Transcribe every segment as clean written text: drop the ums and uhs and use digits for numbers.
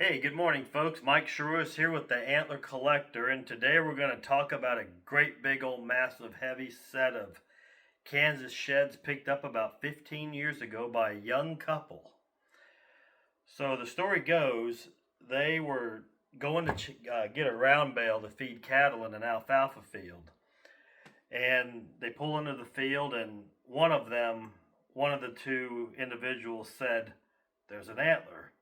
Hey, good morning, folks. Mike Sharus here with the Antler Collector, and today we're going to talk about a great big old massive heavy set of Kansas sheds picked up about 15 years ago by a young couple. So the story goes, they were going to get a round bale to feed cattle in an alfalfa field, and they pull into the field, and one of the two individuals said, "There's an antler."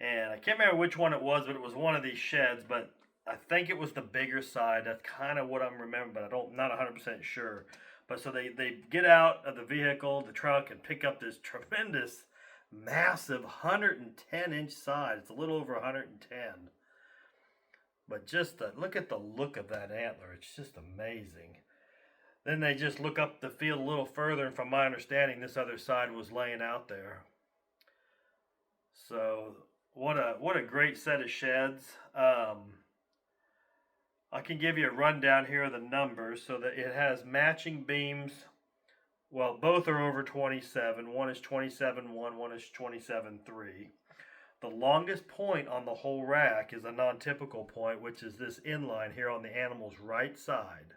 And I can't remember which one it was, but it was one of these sheds. But I think it was the bigger side. That's kind of what I'm remembering, but not 100% sure. But so they get out of the vehicle, the truck, and pick up this tremendous, massive 110-inch side. It's a little over 110. But just look at the look of that antler. It's just amazing. Then they just look up the field a little further, and from my understanding, this other side was laying out there. So what a great set of sheds. I can give you a rundown here of the numbers so that it has matching beams. Well, both are over 27. One is 27.1, one is 27.3. The longest point on the whole rack is a non-typical point, which is this inline here on the animal's right side.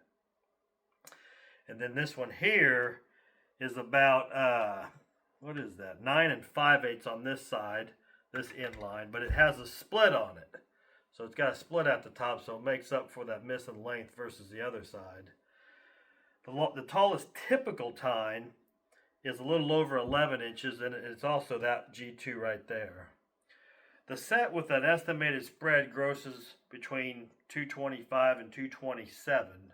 And then this one here is about, what is that, 9 5/8 on this side, this inline, but it has a split on it. So it's got a split at the top, so it makes up for that missing length versus the other side. The tallest typical tine is a little over 11 inches, and it's also that G2 right there. The set with an estimated spread grosses between 225 and 227,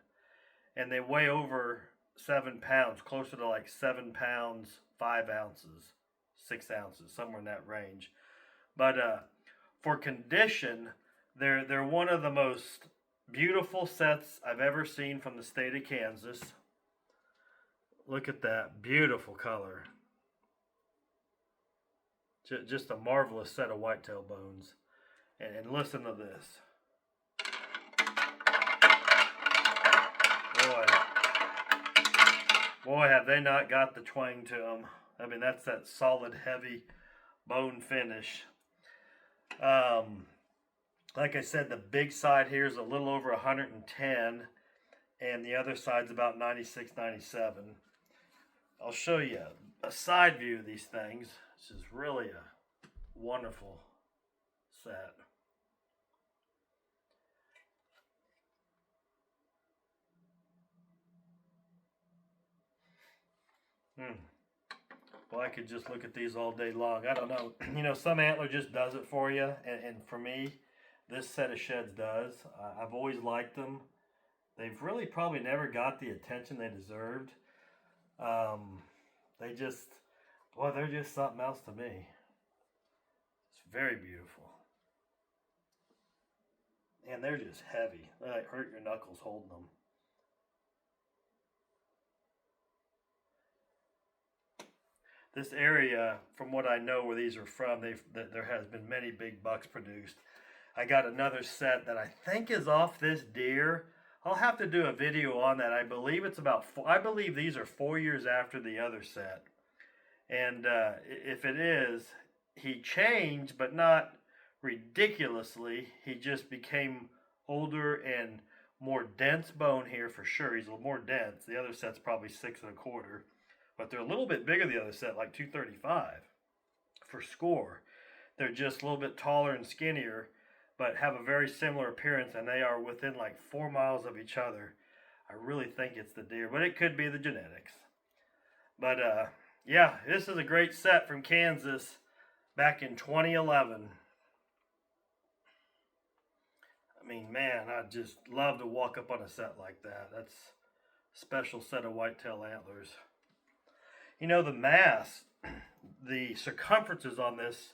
and they weigh over 7 pounds, closer to like 7 pounds, 5 ounces, 6 ounces, somewhere in that range. But for condition, they're one of the most beautiful sets I've ever seen from the state of Kansas. Look at that beautiful color. Just a marvelous set of whitetail bones. And listen to this. Boy, have they not got the twang to them. I mean, that's that solid, heavy bone finish. Like I said, the big side here is a little over 110, and the other side's about 96, 97. I'll show you a side view of these things. This is really a wonderful set. Well, I could just look at these all day long. I don't know. You know, some antler just does it for you. And for me, this set of sheds does. I've always liked them. They've really probably never got the attention they deserved. They just, boy, they're just something else to me. It's very beautiful. And they're just heavy. They like hurt your knuckles holding them. This area, from what I know where these are from, there has been many big bucks produced. I got another set that I think is off this deer. I'll have to do a video on that. I believe it's I believe these are 4 years after the other set. And if it is, he changed, but not ridiculously. He just became older and more dense bone here for sure. He's a little more dense. The other set's probably 6 1/4. But they're a little bit bigger the other set, like 235 for score. They're just a little bit taller and skinnier, but have a very similar appearance, and they are within like 4 miles of each other. I really think it's the deer, but it could be the genetics. But yeah, this is a great set from Kansas back in 2011. I mean, man, I'd just love to walk up on a set like that. That's a special set of whitetail antlers. You know, the mass, the circumferences on this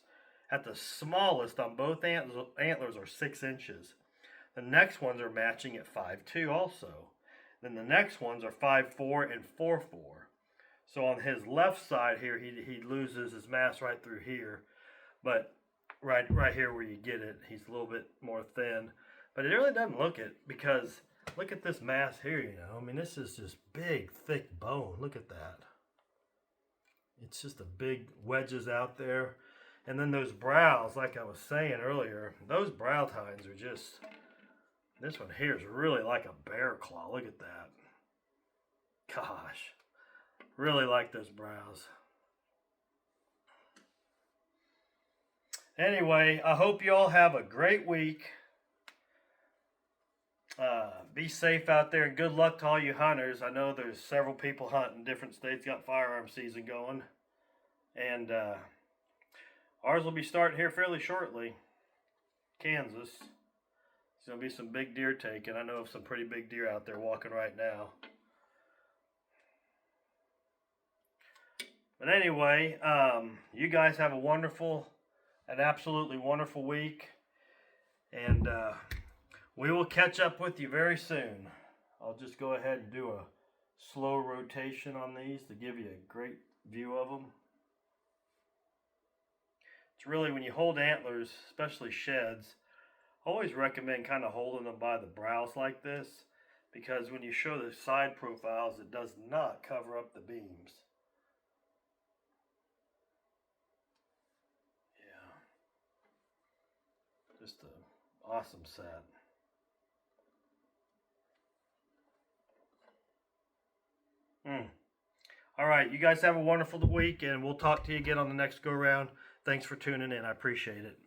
at the smallest on both antlers are 6 inches. The next ones are matching at 5'2" also. Then the next ones are 5'4" and 4'4". So on his left side here, he loses his mass right through here. But right here where you get it, he's a little bit more thin. But it really doesn't look it, because look at this mass here, you know. I mean, this is just big, thick bone. Look at that. It's just a big wedges out there. And then those brows, like I was saying earlier, those brow tines are just, this one here is really like a bear claw. Look at that. Gosh, really like those brows. Anyway, I hope you all have a great week. Be safe out there, and good luck to all you hunters. I know there's several people hunting. Different states got firearm season going. And ours will be starting here fairly shortly. Kansas. There's going to be some big deer taken. I know of some pretty big deer out there walking right now. But anyway, you guys have an absolutely wonderful week. And we will catch up with you very soon. I'll just go ahead and do a slow rotation on these to give you a great view of them. It's really, when you hold antlers, especially sheds, I always recommend kind of holding them by the brows like this, because when you show the side profiles, it does not cover up the beams. Yeah. Just an awesome set. All right, you guys have a wonderful week, and we'll talk to you again on the next go round. Thanks for tuning in. I appreciate it.